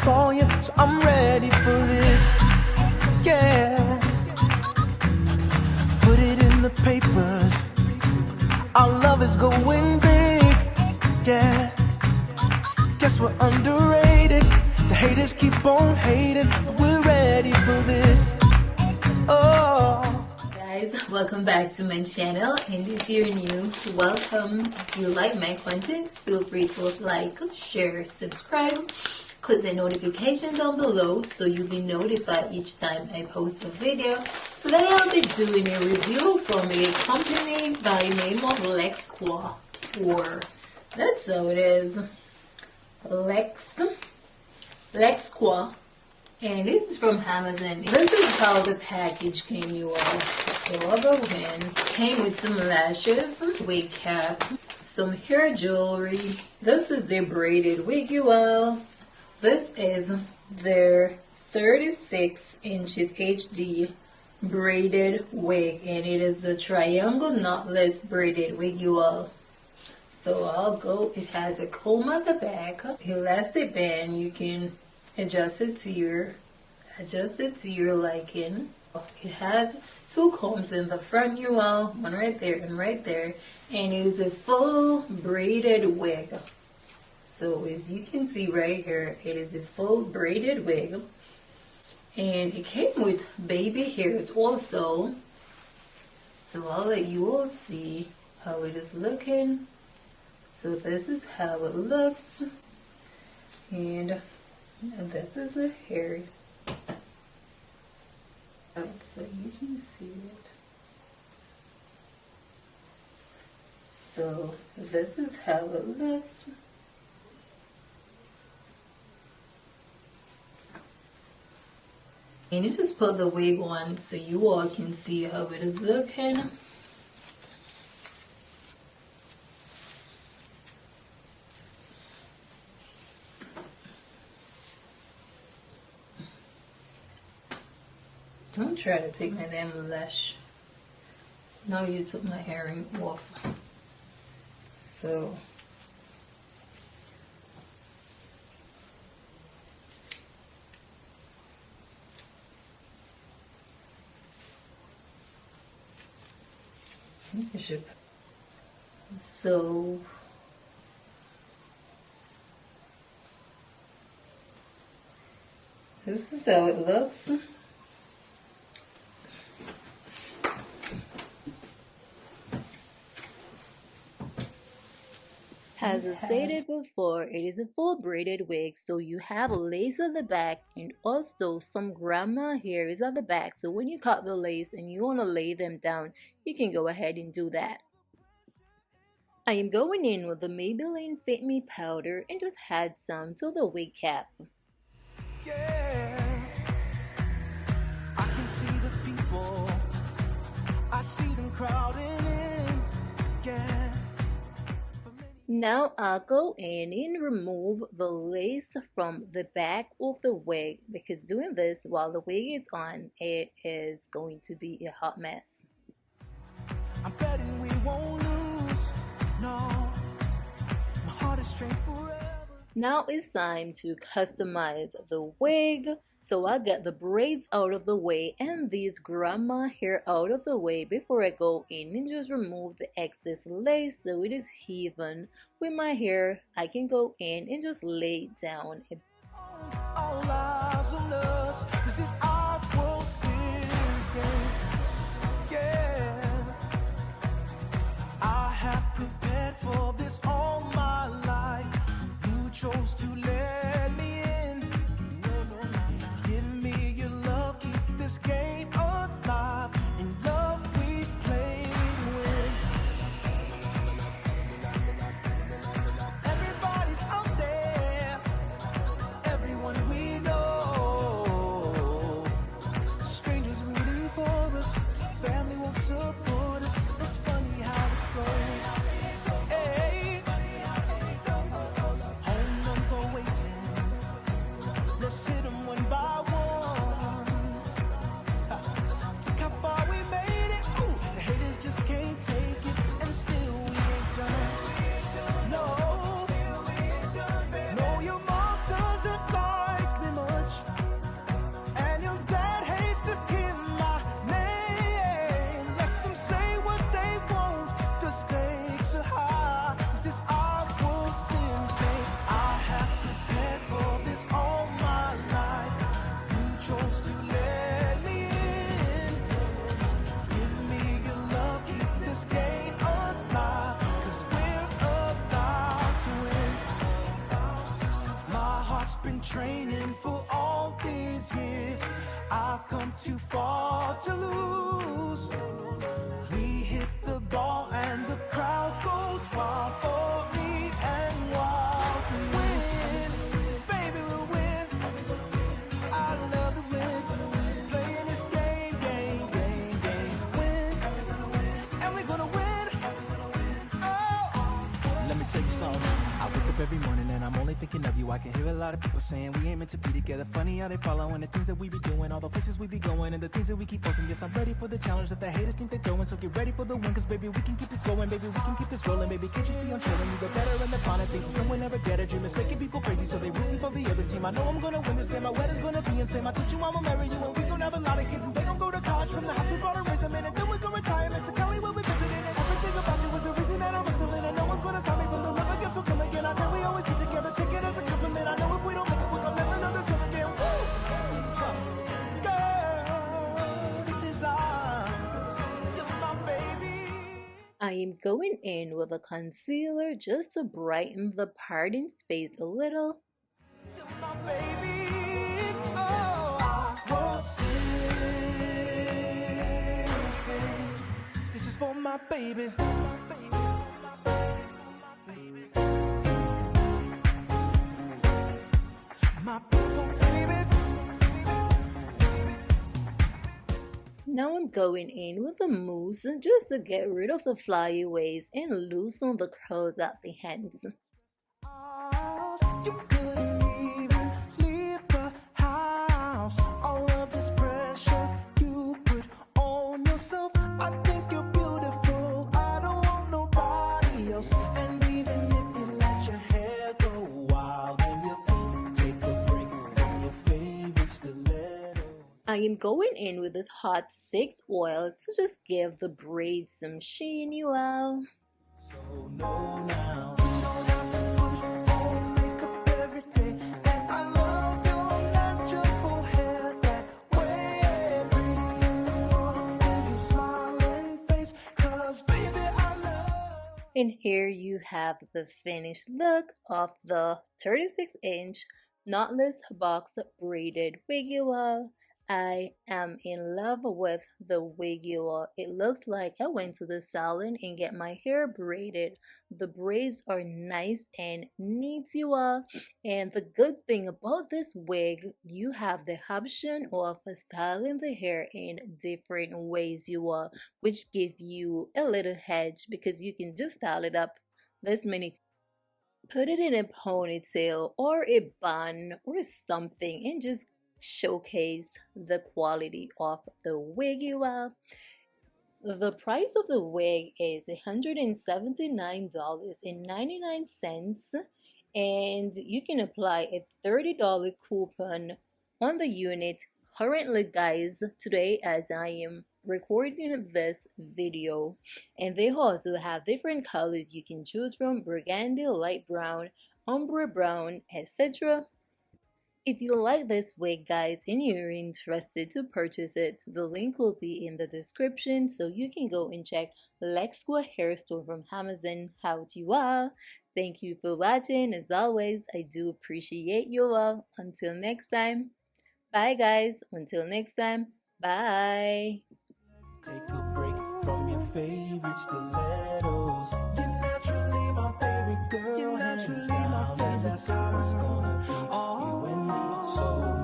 Saw you, so I'm ready for this. Yeah, put it in the papers. Our love is going big. Yeah, guess we're underrated. The haters keep on hating, but we're ready for this. Oh, guys, welcome back to my channel, and if you're new, welcome. If you like my content, feel free to like, share, subscribe, click the notification down below so you'll be notified each time I post a video. Today I'll be doing a review from a company by the name of Lexqua, or that's how it is, Lexqua. And it's from Amazon. This is how the package came, you all. So I'll go in. Came with some lashes, wig cap, some hair jewelry. This is their braided wig, you all. This is their 36 inches HD braided wig, and it is the triangle knotless braided wig, you all. So I'll go. It has a comb at the back, elastic band. You can adjust it to your liking. It has two combs in the front, you all, one right there and right there, and it is a full braided wig. So as you can see right here, it is a full braided wig, and it came with baby hairs also. So I'll let you all see how it is looking. So this is how it looks, and this is a hair, so you can see it. So this is how it looks. And you just put the wig on so you all can see how it is looking. Don't try to take my damn lash. Now you took my herring off. So you should. So this is how it looks. As I stated before, it is a full braided wig, so you have a lace at the back and also some grandma hairs at the back. So when you cut the lace and you want to lay them down, you can go ahead and do that. I am going in with the Maybelline Fit Me powder and just add some to the wig cap. yeah, I can see the people. I see them crowding in. Yeah. Now I'll go in and remove the lace from the back of the wig, because doing this while the wig is on, it is going to be a hot mess. I'm betting we won't lose. No, my heart is straight forever. Now it's time to customize the wig. So I get the braids out of the way and these grandma hair out of the way before I go in and just remove the excess lace so it is even with my hair. I can go in and just lay it down. All eyes on us. This is our World Series game. Yeah, I have prepared for this all my life. You chose to let me in. Give me your love, keep this game alive. In love we play to win. Everybody's out there, everyone we know. training for all these years. I've come too far to lose. We hit the ball and the crowd goes wild for me and wild for you. Win, baby, we'll win. I love to win. Playing this game to win. And we're gonna win. Oh. Let me tell you something. I wake up every morning and I'm only thinking of you. I can hear a lot of people saying we ain't meant to be together. Funny how they following the things that we be doing, all the places we be going, and the things that we keep posting. Yes, I'm ready for the challenge that the haters think they're throwing. So get ready for the win, cause baby, we can keep this going. Baby, we can keep this rolling. Baby, can't you see I'm telling you the better and the finer things that someone never get a dream is making people crazy, so they rooting for the other team. I know I'm gonna win this game. My wedding's gonna be insane. I told you I'ma marry you, and we gonna have a lot of kids, and they gon' go to college from the house we bought and raised them in, and then we go retirement to Cali where we visiting, and everything about you is the reason that I'm wrestling, and no one's gonna stop me from the river gifts will come again. I know we always get together, take it as a compliment. I know if we don't make it, we're gonna live another summer again. Girl, this is ours. You're my baby. I am going in with a concealer just to brighten the parting space a little. You're my baby. Oh, I will sing. This is for my babies. My beautiful baby. Now I'm going in with a mousse just to get rid of the flyaways and loosen the curls at the ends. You couldn't even leave the house. All of this pressure you put on yourself. I think you're beautiful. I don't want nobody else. And even if you let your hair go wild and your feet take a break from your favorite stilettos. I am going in with this hot 6 oil to just give the braids some sheen, you all. So know now, you know not to put on makeup every day. And I love your natural hair that way. Pretty in the morning is your smiling face. Cause baby, I love. And here you have the finished look of the 36-inch knotless box braided wig, you all. I am in love with the wig, you all. It looks like I went to the salon and get my hair braided. The braids are nice and neat, you all. And the good thing about this wig, you have the option of styling the hair in different ways, you all, which give you a little hedge because you can just style it up this many. Put it in a ponytail or a bun or something and just showcase the quality of the wig, you all. The price of the wig is $179.99, and you can apply a $30 coupon on the unit currently, guys, today as I am recording this video. And they also have different colors you can choose from: burgundy, light brown, ombre brown, etc. If you like this wig, guys, and you're interested to purchase it, the link will be in the description, so you can go and check Lexqua Hairstyle from Amazon out, you all. Thank you for watching. As always, I do appreciate you all. Until next time, bye guys. Until next time, bye. Take a break from your favorite stilettos. You're naturally my favorite girl. You're naturally my favorite. That's how it's gonna be. You and me. So